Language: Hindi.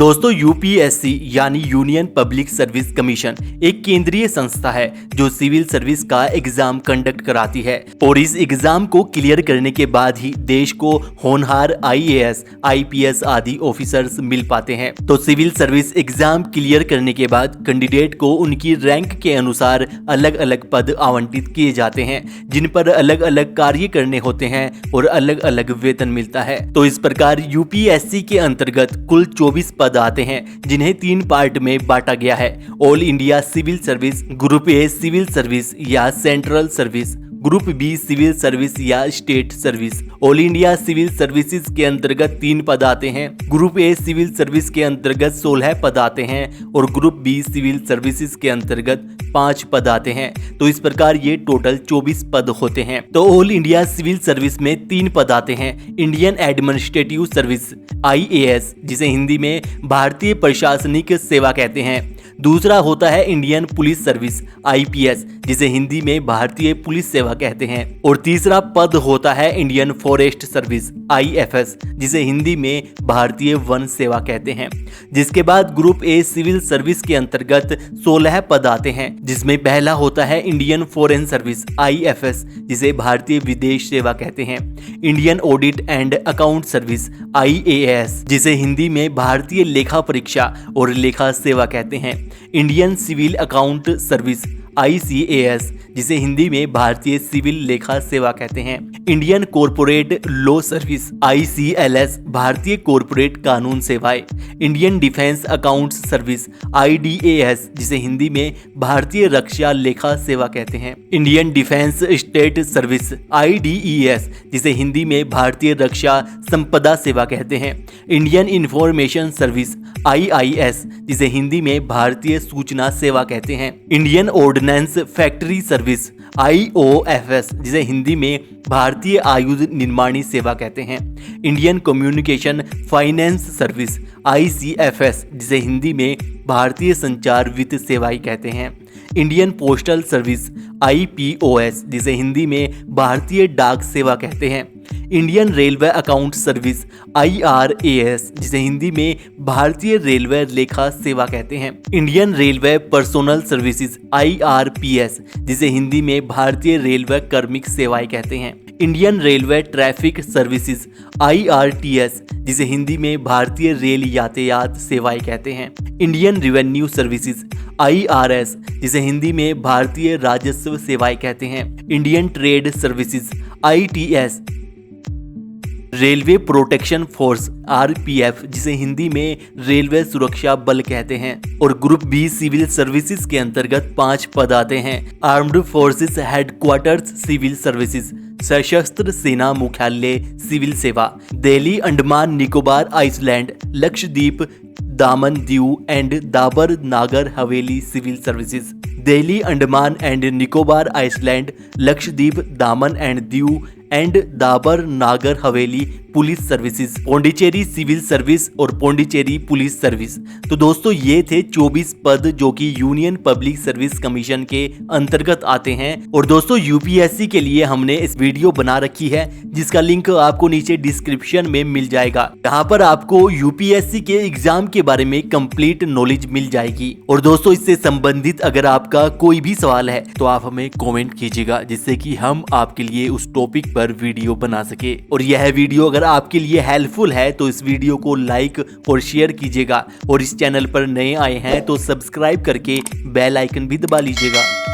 दोस्तों यूपीएससी यानी यूनियन पब्लिक सर्विस कमीशन एक केंद्रीय संस्था है जो सिविल सर्विस का एग्जाम कंडक्ट कराती है और इस एग्जाम को क्लियर करने के बाद ही देश को होनहार आईएएस, आईपीएस आदि ऑफिसर्स मिल पाते हैं। तो सिविल सर्विस एग्जाम क्लियर करने के बाद कैंडिडेट को उनकी रैंक के अनुसार अलग अलग पद आवंटित किए जाते हैं जिन पर अलग अलग कार्य करने होते हैं और अलग अलग वेतन मिलता है। तो इस प्रकार यूपीएससी के अंतर्गत कुल 24 पद आते हैं जिन्हें 3 पार्ट में बांटा गया है। All India civil service, group A civil service या central service, group B civil service या state service. All India civil services के अंतर्गत 3 पद आते हैं, ग्रुप ए सिविल सर्विस के अंतर्गत 16 पद आते हैं और ग्रुप बी सिविल सर्विसेज के अंतर्गत 5 पद आते हैं। तो इस प्रकार ये टोटल 24 पद होते हैं। तो ऑल इंडिया सिविल सर्विस में 3 पद आते हैं, इंडियन एडमिनिस्ट्रेटिव सर्विस आईएएस जिसे हिंदी में भारतीय प्रशासनिक सेवा कहते हैं। दूसरा होता है इंडियन पुलिस सर्विस आईपीएस जिसे हिंदी में भारतीय पुलिस सेवा कहते हैं और तीसरा पद होता है इंडियन फॉरेस्ट सर्विस आईएफएस जिसे हिंदी में भारतीय वन सेवा कहते हैं। जिसके बाद ग्रुप ए सिविल सर्विस के अंतर्गत 16 पद आते हैं जिसमें पहला होता है इंडियन फॉरेन सर्विस आईएफएस जिसे भारतीय विदेश सेवा कहते हैं, Indian audit and account service IAS जिसे हिंदी में भारतीय लेखा परीक्षा और लेखा सेवा कहते हैं, Indian civil account service ICAS जिसे हिंदी में भारतीय सिविल लेखा सेवा कहते हैं, इंडियन कॉर्पोरेट लॉ सर्विस आईसीएलएस भारतीय कॉर्पोरेट कानून सेवाएं, इंडियन डिफेंस अकाउंट्स सर्विस आईडीएएस जिसे हिंदी में भारतीय रक्षा लेखा सेवा कहते हैं, इंडियन डिफेंस स्टेट सर्विस आईडीईएस जिसे हिंदी में भारतीय रक्षा संपदा सेवा कहते हैं, इंडियन इंफॉर्मेशन सर्विस आईआईएस जिसे हिंदी में भारतीय सूचना सेवा कहते हैं, इंडियन ऑर्डिनेंस फैक्ट्री सर्विस आईओएफएस जिसे हिंदी में भारतीय आयुध निर्माणी सेवा कहते हैं, इंडियन कम्युनिकेशन फाइनेंस सर्विस आईसीएफएस जिसे हिंदी में भारतीय संचार वित्त सेवाएं कहते हैं, इंडियन पोस्टल सर्विस आईपीओएस जिसे हिंदी में भारतीय डाक सेवा कहते हैं, Indian railway account service IRAS जिसे हिंदी में भारतीय रेलवे लेखा सेवा कहते हैं, Indian railway personnel services IRPS जिसे हिंदी में भारतीय रेलवे कार्मिक सेवाएं कहते हैं, Indian railway traffic services IRTS जिसे हिंदी में भारतीय रेल यातायात सेवाएं कहते हैं, इंडियन रेवेन्यू सर्विसेज आईआरएस जिसे हिंदी में भारतीय राजस्व सेवाएं कहते हैं, Indian trade services ITS, railway protection force RPF जिसे हिंदी में रेलवे सुरक्षा बल कहते हैं और ग्रुप बी सिविल सर्विसेज के अंतर्गत 5 पद आते हैं, armed forces headquarters civil services, सशस्त्र सेना मुख्यालय सिविल सेवा, Delhi Andaman Nicobar island Lakshadweep Daman Diu and Dadra Nagar Haveli civil services, Delhi Andaman and Nicobar island Lakshadweep Daman and Diu and Dadra Nagar Haveli police services, Pondicherry civil service और पौंडीचेरी पुलिस सर्विस। तो दोस्तों ये थे 24 पद जो कि यूनियन पब्लिक सर्विस कमीशन के अंतर्गत आते हैं। और दोस्तों यूपीएससी के लिए हमने इस वीडियो बना रखी है जिसका लिंक आपको नीचे डिस्क्रिप्शन में मिल जाएगा। यहाँ पर आपको यूपीएससी के एग्जाम के बारे में कंप्लीट नॉलेज मिल जाएगी। और दोस्तों इससे संबंधित अगर आपका कोई भी सवाल है तो आप हमें कॉमेंट कीजिएगा जिससे कि हम आपके लिए उस टॉपिक पर वीडियो बना सके। और यह वीडियो अगर आपके लिए हेल्पफुल है तो इस वीडियो को लाइक और शेयर कीजिएगा और इस चैनल पर नए आए हैं तो सब्सक्राइब करके बेल आइकन भी दबा लीजिएगा।